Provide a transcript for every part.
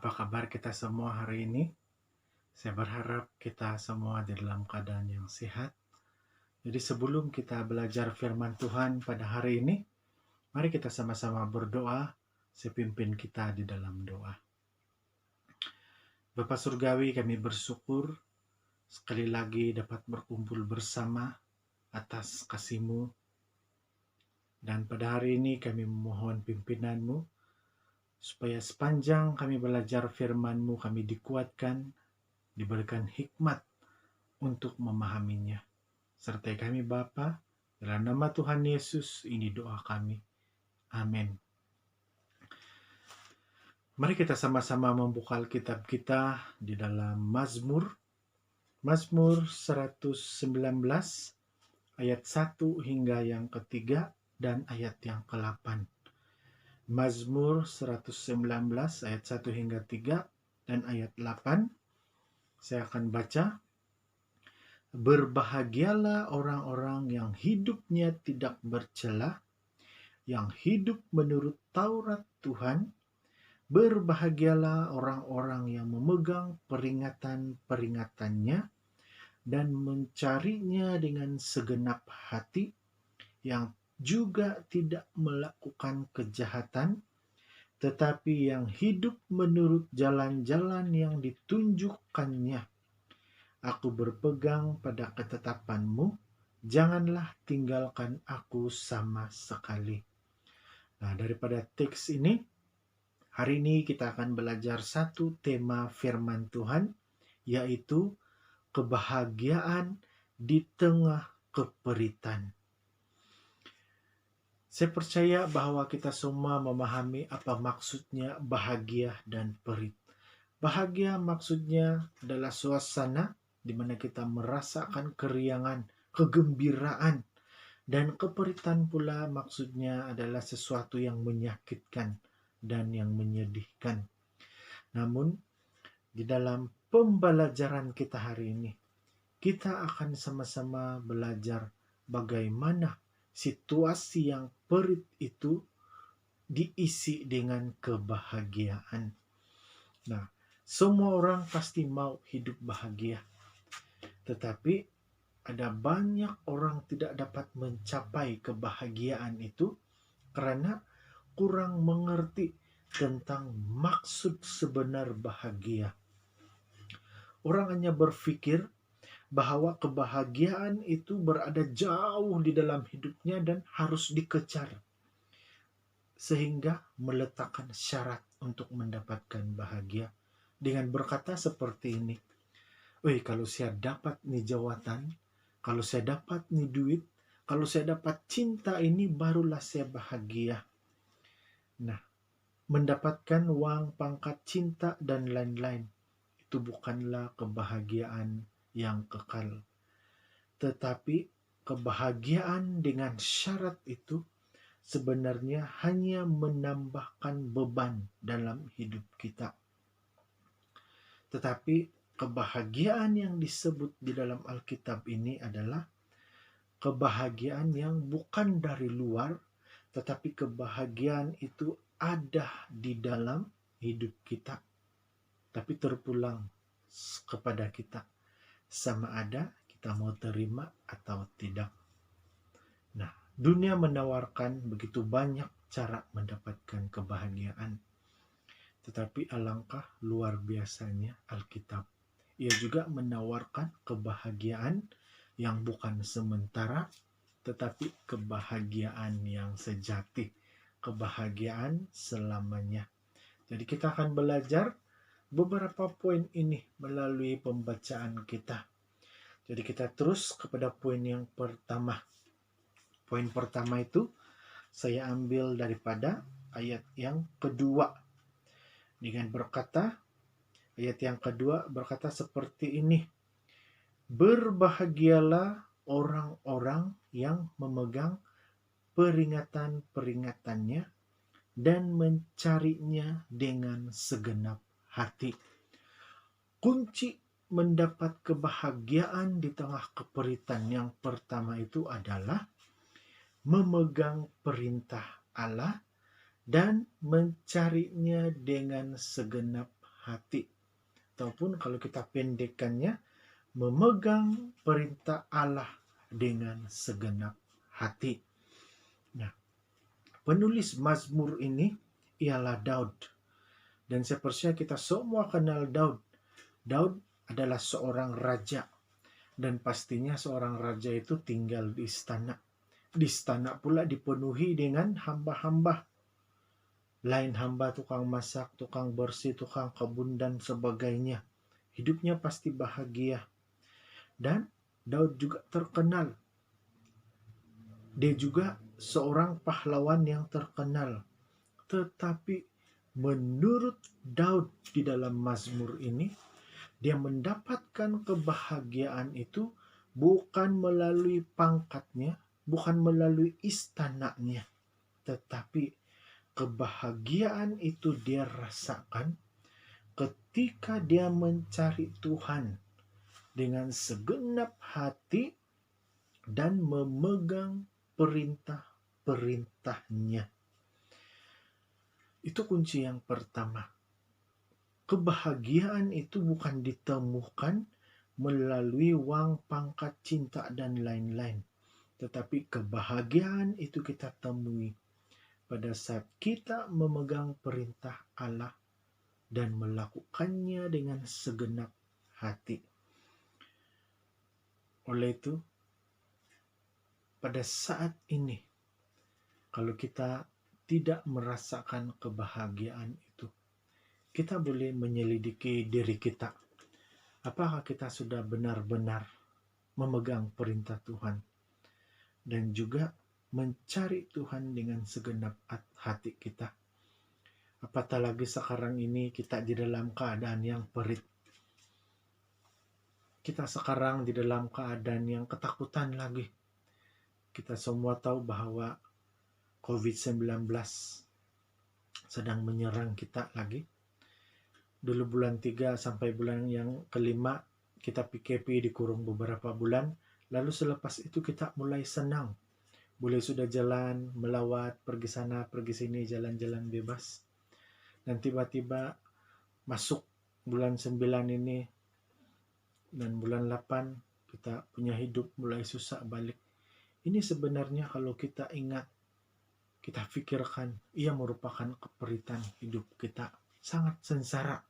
Apa kabar kita semua hari ini? Saya berharap kita semua di dalam keadaan yang sehat. Jadi sebelum kita belajar firman Tuhan pada hari ini, mari kita sama-sama berdoa. Saya pimpin kita di dalam doa. Bapa Surgawi, kami bersyukur sekali lagi dapat berkumpul bersama atas kasih-Mu. Dan pada hari ini kami memohon pimpinan-Mu, supaya sepanjang kami belajar firman-Mu kami dikuatkan, diberikan hikmat untuk memahaminya. Sertai kami Bapa, dalam nama Tuhan Yesus ini doa kami. Amin. Mari kita sama-sama membuka Alkitab kita di dalam Mazmur 119 ayat 1 hingga yang ketiga dan ayat yang ke-8. Mazmur 119 ayat 1 hingga 3 dan ayat 8. Saya akan baca. Berbahagialah orang-orang yang hidupnya tidak bercela, yang hidup menurut Taurat Tuhan. Berbahagialah orang-orang yang memegang peringatan-peringatannya dan mencarinya dengan segenap hati, yang juga tidak melakukan kejahatan, tetapi yang hidup menurut jalan-jalan yang ditunjukkannya. Aku berpegang pada ketetapan-Mu, janganlah tinggalkan aku sama sekali. Nah, daripada teks ini, hari ini kita akan belajar satu tema firman Tuhan, yaitu kebahagiaan di tengah keperitan. Saya percaya bahwa kita semua memahami apa maksudnya bahagia dan perit. Bahagia maksudnya adalah suasana di mana kita merasakan keriangan, kegembiraan, dan keperitan pula maksudnya adalah sesuatu yang menyakitkan dan yang menyedihkan. Namun, di dalam pembelajaran kita hari ini, kita akan sama-sama belajar bagaimana situasi yang perit itu diisi dengan kebahagiaan. Nah, semua orang pasti mau hidup bahagia. Tetapi ada banyak orang tidak dapat mencapai kebahagiaan itu karena kurang mengerti tentang maksud sebenar bahagia. Orang hanya berpikir bahwa kebahagiaan itu berada jauh di dalam hidupnya dan harus dikejar, sehingga meletakkan syarat untuk mendapatkan bahagia dengan berkata seperti ini, kalau saya dapat nih jawatan, kalau saya dapat nih duit, kalau saya dapat cinta ini barulah saya bahagia. Nah, mendapatkan uang, pangkat, cinta, dan lain-lain, itu bukanlah kebahagiaan yang kekal. Tetapi kebahagiaan dengan syarat itu sebenarnya hanya menambahkan beban dalam hidup kita. Tetapi kebahagiaan yang disebut di dalam Alkitab ini adalah kebahagiaan yang bukan dari luar, tetapi kebahagiaan itu ada di dalam hidup kita, tapi terpulang kepada kita, sama ada kita mau terima atau tidak. Nah, dunia menawarkan begitu banyak cara mendapatkan kebahagiaan, tetapi alangkah luar biasanya Alkitab. Ia juga menawarkan kebahagiaan yang bukan sementara, tetapi kebahagiaan yang sejati, kebahagiaan selamanya. Jadi kita akan belajar beberapa poin ini melalui pembacaan kita. Jadi kita terus kepada poin yang pertama. Poin pertama itu saya ambil daripada ayat yang kedua. Dengan berkata, ayat yang kedua berkata seperti ini. Berbahagialah orang-orang yang memegang peringatan-peringatannya dan mencarinya dengan segenap hati. Kunci mendapat kebahagiaan di tengah keperitan yang pertama itu adalah memegang perintah Allah dan mencarinya dengan segenap hati. Ataupun kalau kita pendekkannya, memegang perintah Allah dengan segenap hati. Nah, penulis Mazmur ini ialah Daud. Dan saya percaya kita semua kenal Daud. Daud adalah seorang raja. Dan pastinya seorang raja itu tinggal di istana. Di istana pula dipenuhi dengan hamba-hamba. Lain hamba tukang masak, tukang bersih, tukang kebun, dan sebagainya. Hidupnya pasti bahagia. Dan Daud juga terkenal. Dia juga seorang pahlawan yang terkenal. Tetapi menurut Daud di dalam Mazmur ini, dia mendapatkan kebahagiaan itu bukan melalui pangkatnya, bukan melalui istananya, tetapi kebahagiaan itu dia rasakan ketika dia mencari Tuhan dengan segenap hati dan memegang perintah-perintahnya. Itu kunci yang pertama. Kebahagiaan itu bukan ditemukan melalui uang, pangkat, cinta, dan lain-lain. Tetapi kebahagiaan itu kita temui pada saat kita memegang perintah Allah dan melakukannya dengan segenap hati. Oleh itu, pada saat ini, kalau kita tidak merasakan kebahagiaan itu, kita boleh menyelidiki diri kita. Apakah kita sudah benar-benar memegang perintah Tuhan dan juga mencari Tuhan dengan segenap hati kita. Apatah lagi sekarang ini kita di dalam keadaan yang perit. Kita sekarang di dalam keadaan yang ketakutan lagi. Kita semua tahu bahwa COVID-19 sedang menyerang kita lagi. Dulu bulan 3 sampai bulan yang kelima kita PKP dikurung beberapa bulan. Lalu selepas itu kita mulai senang. Boleh sudah jalan, melawat, pergi sana, pergi sini, jalan-jalan bebas. Dan tiba-tiba masuk bulan 9 ini dan bulan 8 kita punya hidup mulai susah balik. Ini sebenarnya kalau kita ingat, kita pikirkan, ia merupakan keperitan hidup kita. Sangat sengsara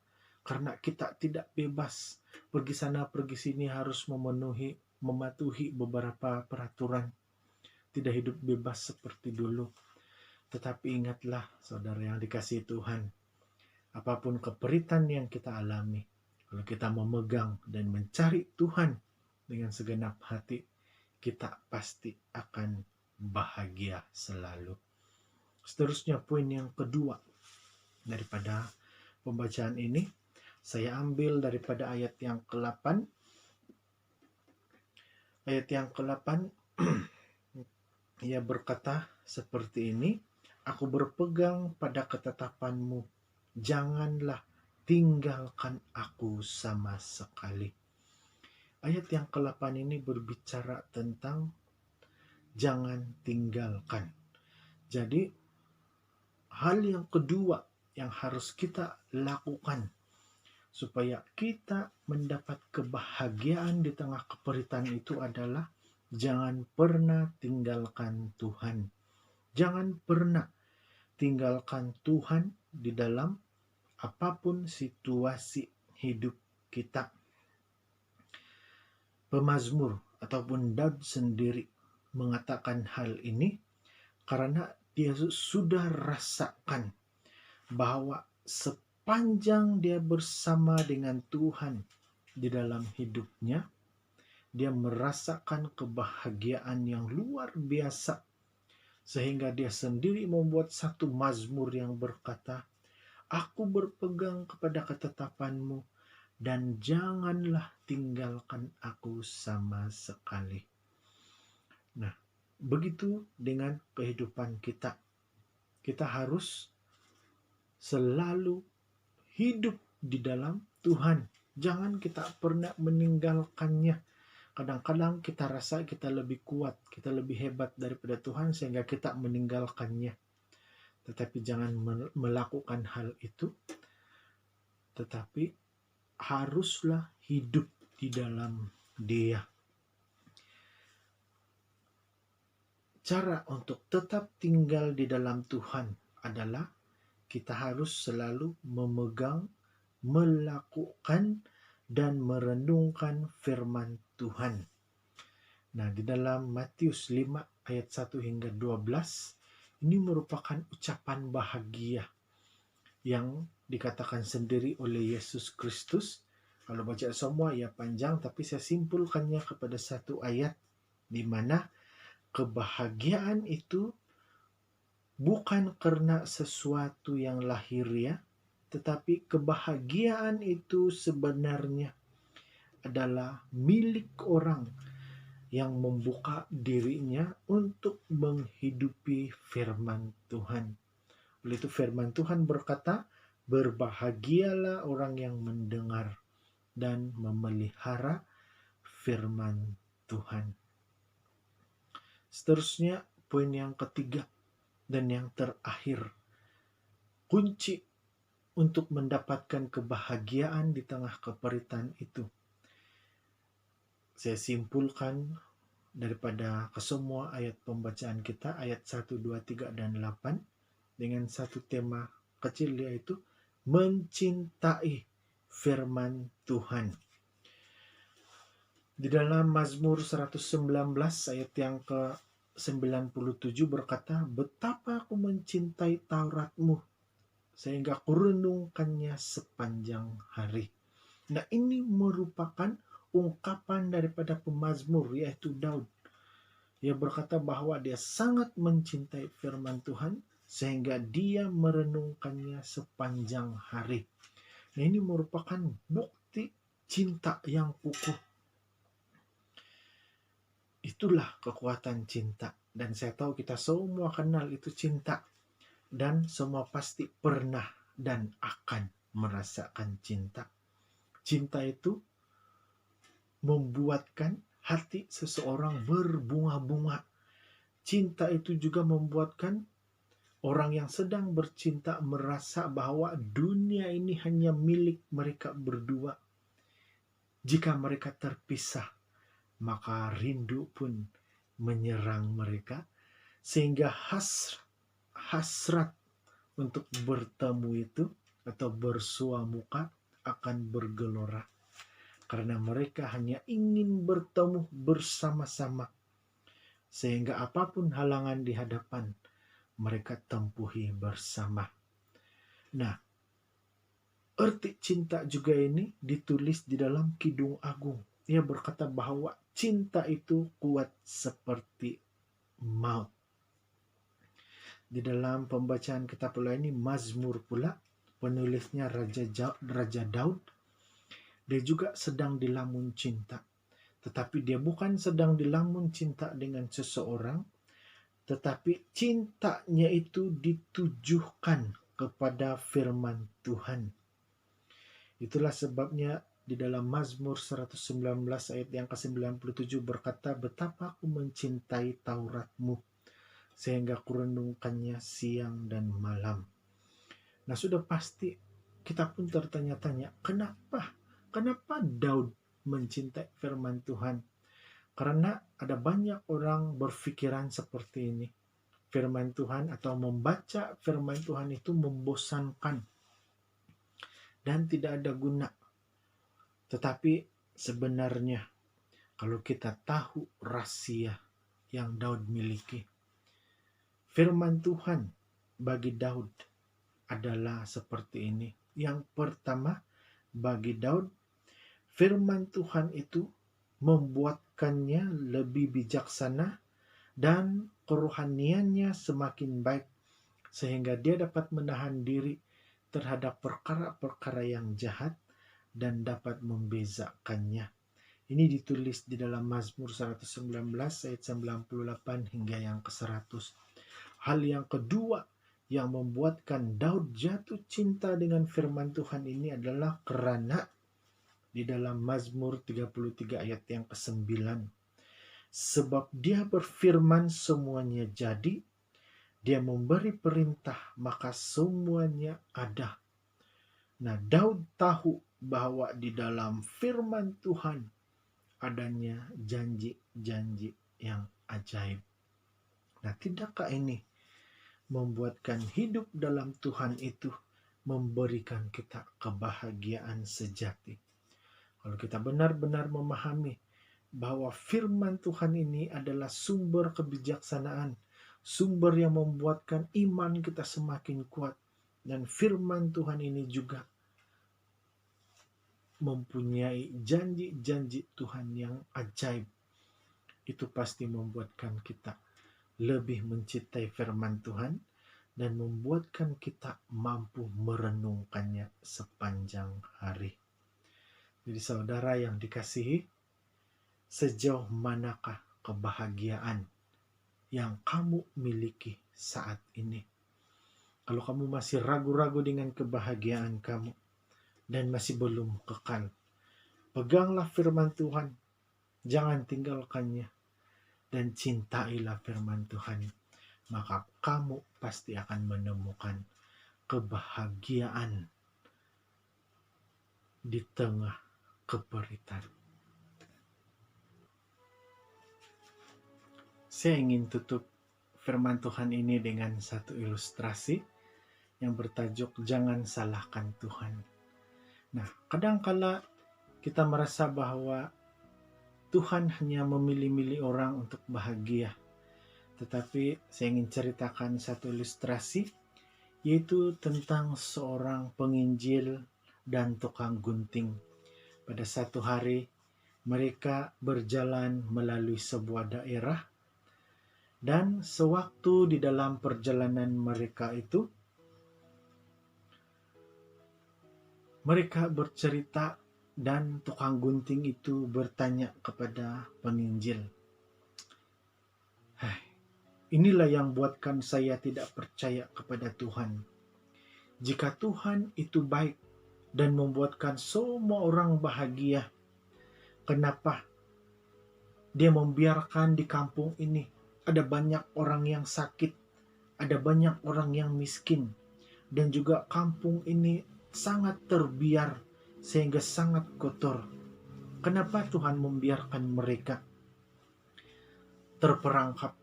karena kita tidak bebas. Pergi sana, pergi sini harus mematuhi beberapa peraturan. Tidak hidup bebas seperti dulu. Tetapi ingatlah, saudara yang dikasihi Tuhan, apapun keperitan yang kita alami, kalau kita memegang dan mencari Tuhan dengan segenap hati, kita pasti akan bahagia selalu. Seterusnya, poin yang kedua daripada pembacaan ini, saya ambil daripada ayat yang ke-8. Ayat yang ke-8, ia berkata seperti ini, aku berpegang pada ketetapan-Mu, janganlah tinggalkan aku sama sekali. Ayat yang ke-8 ini berbicara tentang jangan tinggalkan. Jadi, hal yang kedua yang harus kita lakukan supaya kita mendapat kebahagiaan di tengah keperitan itu adalah jangan pernah tinggalkan Tuhan. Jangan pernah tinggalkan Tuhan di dalam apapun situasi hidup kita. Pemazmur ataupun Daud sendiri mengatakan hal ini karena dia sudah rasakan bahwa sepanjang dia bersama dengan Tuhan di dalam hidupnya, dia merasakan kebahagiaan yang luar biasa. Sehingga dia sendiri membuat satu mazmur yang berkata, aku berpegang kepada ketetapan-Mu dan janganlah tinggalkan aku sama sekali. Nah, begitu dengan kehidupan kita. Kita harus selalu hidup di dalam Tuhan. Jangan kita pernah meninggalkannya. Kadang-kadang kita rasa kita lebih kuat, kita lebih hebat daripada Tuhan sehingga kita meninggalkannya. Tetapi jangan melakukan hal itu. tetapi haruslah hidup di dalam Dia. Cara untuk tetap tinggal di dalam Tuhan adalah kita harus selalu memegang, melakukan, dan merenungkan firman Tuhan. Nah, di dalam Matius 5 ayat 1 hingga 12, ini merupakan ucapan bahagia yang dikatakan sendiri oleh Yesus Kristus. Kalau baca semua ya panjang, tapi saya simpulkannya kepada satu ayat di mana kebahagiaan itu bukan karena sesuatu yang lahiriah, tetapi kebahagiaan itu sebenarnya adalah milik orang yang membuka dirinya untuk menghidupi firman Tuhan. Oleh itu firman Tuhan berkata, berbahagialah orang yang mendengar dan memelihara firman Tuhan. Seterusnya, poin yang ketiga dan yang terakhir. Kunci untuk mendapatkan kebahagiaan di tengah keperitan itu. Saya simpulkan daripada kesemua ayat pembacaan kita, ayat 1, 2, 3, dan 8, dengan satu tema kecil, yaitu mencintai firman Tuhan. Di dalam Mazmur 119 ayat yang ke-97 berkata, betapa aku mencintai Tauratmu, sehingga kurenungkannya sepanjang hari. Nah, ini merupakan ungkapan daripada pemazmur, yaitu Daud. Ia berkata bahwa dia sangat mencintai firman Tuhan, sehingga dia merenungkannya sepanjang hari. Nah, ini merupakan bukti cinta yang kukuh. Itulah kekuatan cinta. Dan saya tahu kita semua kenal itu cinta. Dan semua pasti pernah dan akan merasakan cinta. Cinta itu membuatkan hati seseorang berbunga-bunga. Cinta itu juga membuatkan orang yang sedang bercinta merasa bahwa dunia ini hanya milik mereka berdua. Jika mereka terpisah, maka rindu pun menyerang mereka, sehingga hasrat untuk bertemu itu atau bersua muka akan bergelora. Karena mereka hanya ingin bertemu bersama-sama, sehingga apapun halangan di hadapan, mereka tempuhi bersama. Nah, arti cinta juga ini ditulis di dalam Kidung Agung. Ia berkata bahwa cinta itu kuat seperti maut. Di dalam pembacaan kitab pula ini Mazmur pula, penulisnya Raja Daud. Dia juga sedang dilamun cinta. Tetapi dia bukan sedang dilamun cinta dengan seseorang, tetapi cintanya itu ditujukan kepada firman Tuhan. Itulah sebabnya di dalam Mazmur 119 ayat yang ke-97 berkata, betapa aku mencintai Tauratmu, sehingga kurenungkannya siang dan malam. Nah, sudah pasti kita pun tertanya-tanya, kenapa Daud mencintai firman Tuhan? Karena ada banyak orang berpikiran seperti ini. Firman Tuhan atau membaca firman Tuhan itu membosankan dan tidak ada guna. Tetapi sebenarnya kalau kita tahu rahasia yang Daud miliki, firman Tuhan bagi Daud adalah seperti ini. Yang pertama, bagi Daud, firman Tuhan itu membuatkannya lebih bijaksana dan kerohaniannya semakin baik, sehingga dia dapat menahan diri terhadap perkara-perkara yang jahat dan dapat membezakannya. Ini ditulis di dalam Mazmur 119 ayat 98 hingga yang ke-100. Hal yang kedua yang membuatkan Daud jatuh cinta dengan firman Tuhan ini adalah karena di dalam Mazmur 33 ayat yang ke-9. Sebab dia berfirman semuanya jadi, dia memberi perintah maka semuanya ada. Nah, Daud tahu bahwa di dalam firman Tuhan adanya janji-janji yang ajaib. Nah, tidakkah ini membuatkan hidup dalam Tuhan itu memberikan kita kebahagiaan sejati? Kalau kita benar-benar memahami bahwa firman Tuhan ini adalah sumber kebijaksanaan, sumber yang membuatkan iman kita semakin kuat, dan firman Tuhan ini juga mempunyai janji-janji Tuhan yang ajaib, itu pasti membuatkan kita lebih mencintai firman Tuhan dan membuatkan kita mampu merenungkannya sepanjang hari. Jadi saudara yang dikasihi, sejauh manakah kebahagiaan yang kamu miliki saat ini? Kalau kamu masih ragu-ragu dengan kebahagiaan kamu dan masih belum kekal, peganglah firman Tuhan, jangan tinggalkannya, dan cintailah firman Tuhan. Maka kamu pasti akan menemukan kebahagiaan di tengah keperitan. Saya ingin tutup firman Tuhan ini dengan satu ilustrasi yang bertajuk "Jangan Salahkan Tuhan". Nah, kadangkala kita merasa bahwa Tuhan hanya memilih-milih orang untuk bahagia. Tetapi saya ingin ceritakan satu ilustrasi, yaitu tentang seorang penginjil dan tukang gunting. Pada satu hari, mereka berjalan melalui sebuah daerah, dan sewaktu di dalam perjalanan mereka itu, mereka bercerita dan tukang gunting itu bertanya kepada penginjil, "Inilah yang buatkan saya tidak percaya kepada Tuhan. Jika Tuhan itu baik dan membuatkan semua orang bahagia, kenapa Dia membiarkan di kampung ini ada banyak orang yang sakit, ada banyak orang yang miskin, dan juga kampung ini sangat terbiar sehingga sangat kotor. Kenapa Tuhan membiarkan mereka terperangkap?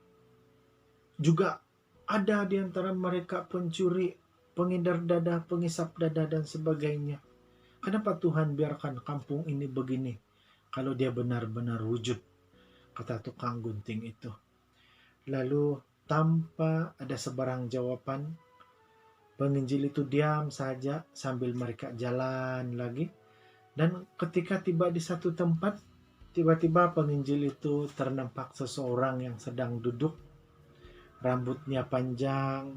Juga ada di antara mereka pencuri, pengedar dada, pengisap dada, dan sebagainya. Kenapa Tuhan biarkan kampung ini begini kalau Dia benar-benar wujud?" kata tukang gunting itu. Lalu tanpa ada sebarang jawaban, penginjil itu diam saja sambil mereka jalan lagi. Dan ketika tiba di satu tempat, tiba-tiba penginjil itu ternampak seseorang yang sedang duduk, rambutnya panjang,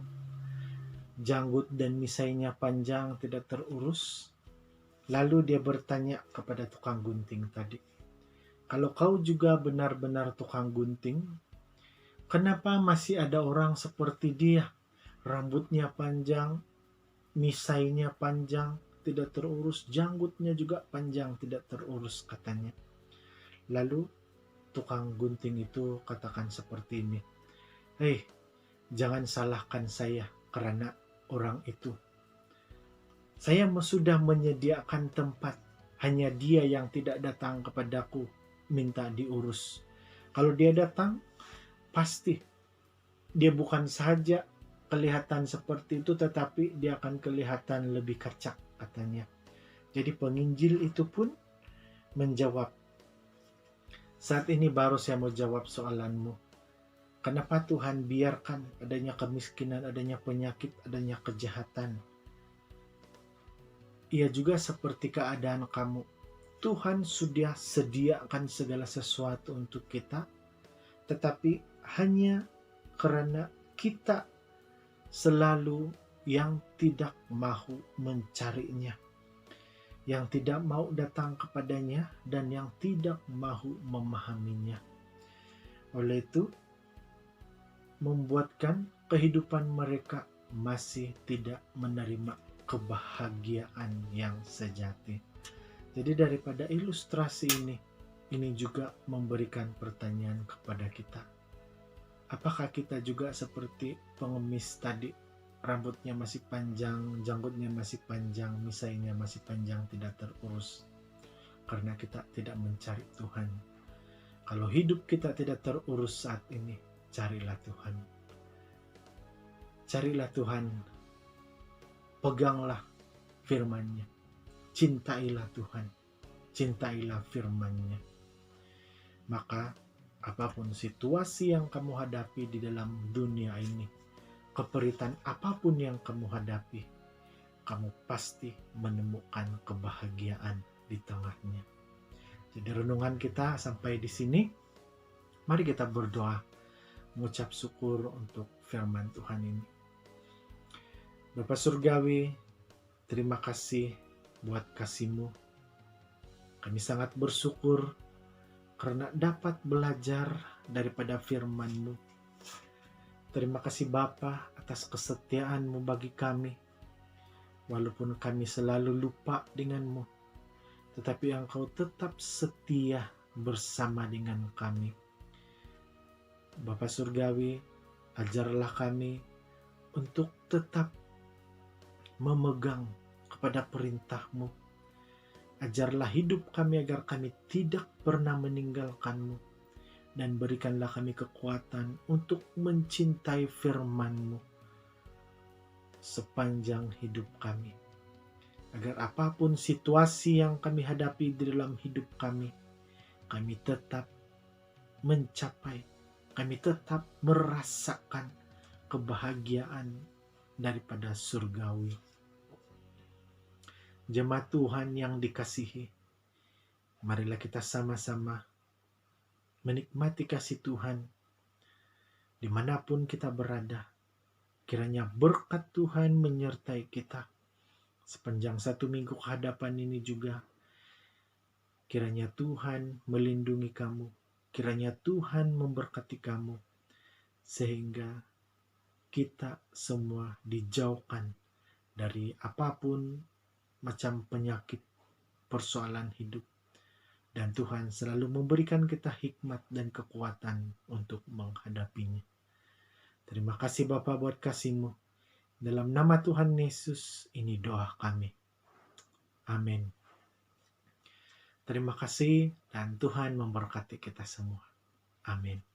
janggut dan misainya panjang, tidak terurus. Lalu dia bertanya kepada tukang gunting tadi, "Kalau kau juga benar-benar tukang gunting, kenapa masih ada orang seperti dia? Rambutnya panjang, misainya panjang, tidak terurus, janggutnya juga panjang, tidak terurus," katanya. Lalu tukang gunting itu katakan seperti ini, "Hei, jangan salahkan saya karena orang itu. Saya sudah menyediakan tempat, hanya dia yang tidak datang kepadaku minta diurus. Kalau dia datang, pasti dia bukan saja kelihatan seperti itu, tetapi dia akan kelihatan lebih kacak," katanya. Jadi penginjil itu pun menjawab, "Saat ini baru saya mau jawab soalanmu. Kenapa Tuhan biarkan adanya kemiskinan, adanya penyakit, adanya kejahatan? Ia juga seperti keadaan kamu. Tuhan sudah sediakan segala sesuatu untuk kita, tetapi hanya karena kita selalu yang tidak mau mencarinya, yang tidak mau datang kepadanya, dan yang tidak mau memahaminya. Oleh itu, membuatkan kehidupan mereka masih tidak menerima kebahagiaan yang sejati." Jadi daripada ilustrasi ini juga memberikan pertanyaan kepada kita. Apakah kita juga seperti pengemis tadi rambutnya masih panjang, janggutnya masih panjang, misainya masih panjang, tidak terurus. Karena kita tidak mencari Tuhan. Kalau hidup kita tidak terurus saat ini, carilah Tuhan. Carilah Tuhan. Peganglah firman-Nya. Cintailah Tuhan. Cintailah firman-Nya. Maka apapun situasi yang kamu hadapi di dalam dunia ini, keperitan apapun yang kamu hadapi, kamu pasti menemukan kebahagiaan di tengahnya. Jadi renungan kita sampai di sini. Mari kita berdoa, mengucap syukur untuk firman Tuhan ini. Bapa Surgawi, terima kasih buat kasih-Mu. Kami sangat bersyukur karena dapat belajar daripada firman-Mu. Terima kasih Bapa atas kesetiaan-Mu bagi kami. Walaupun kami selalu lupa dengan-Mu, tetapi Engkau tetap setia bersama dengan kami. Bapa Surgawi, ajarlah kami untuk tetap memegang kepada perintah-Mu. Ajarlah hidup kami agar kami tidak pernah meninggalkan-Mu, dan berikanlah kami kekuatan untuk mencintai firman-Mu sepanjang hidup kami. Agar apapun situasi yang kami hadapi di dalam hidup kami tetap mencapai, kami tetap merasakan kebahagiaan daripada surgawi. Jemaat Tuhan yang dikasihi, marilah kita sama-sama menikmati kasih Tuhan dimanapun kita berada. Kiranya berkat Tuhan menyertai kita sepanjang 1 minggu ke hadapan ini juga. Kiranya Tuhan melindungi kamu, kiranya Tuhan memberkati kamu, sehingga kita semua dijauhkan dari apapun macam penyakit, persoalan hidup. Dan Tuhan selalu memberikan kita hikmat dan kekuatan untuk menghadapinya. Terima kasih Bapa buat kasih-Mu. Dalam nama Tuhan Yesus, ini doa kami. Amin. Terima kasih dan Tuhan memberkati kita semua. Amin.